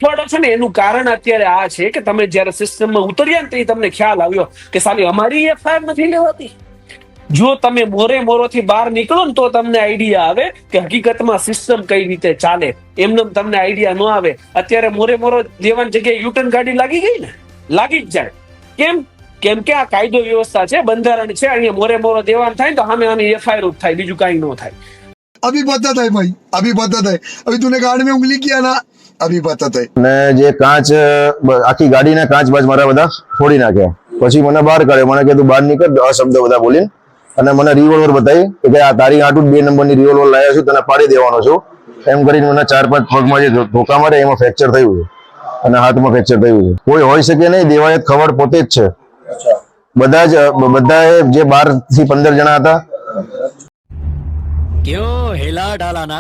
થોડો છે ને એનું કારણ અત્યારે આ છે કે તમે જયારે સિસ્ટમમાં ઉતર્યા ને તો તમને ખ્યાલ આવ્યો કે સાલી અમારી એફઆઈઆર નથી લેવાતી. જો તમે મોરે થી બહાર નીકળો ને તો તમને આઈડિયા આવે કે હકીકતમાં સિસ્ટમ કઈ રીતે ચાલે. એમને તમને આઈડિયા ન આવે. અત્યારે મોરો દેવાની જગ્યાએ યુટર્ન ગાડી લાગી ગઈ ને, લાગી જ જાય. કેમ કે આ કાયદો વ્યવસ્થા છે, બંધારણ છે. અહીંયા મોરે દેવાન થાય ને તો સામે આની એફઆઈઆર થાય, બીજું કઈ ન થાય. अभी पता था भाई, अभी पता था. अभी तूने गाड़ी में उंगली किया ना, अभी पता था. ને જે કાચ આખી ગાડીના કાચ બાજ મારા બધા ફોડી નાખ્યા. પછી મને બહાર કાઢ્યો. મને કીધું બહાર નીકળ, આ શબ્દ બધા બોલીને. અને મને રિવોલ્વર બતાવી કે આ તારી આટું 2 નંબરની રિવોલ્વર લાવ્યા છું, તને પાડી દેવાનો છું એમ કરીને મને 4-5 પગમાં જે ધોકા મારે એમાં ફ્રેક્ચર થયું છે અને હાથમાં ફ્રેક્ચર થયું છે. કોઈ હોઈ શકે નહીં, દેવાયત ખબર પોતે જ છે. બધા જે 12 થી 15 જણા હતા. क्यों हिला डाला ना.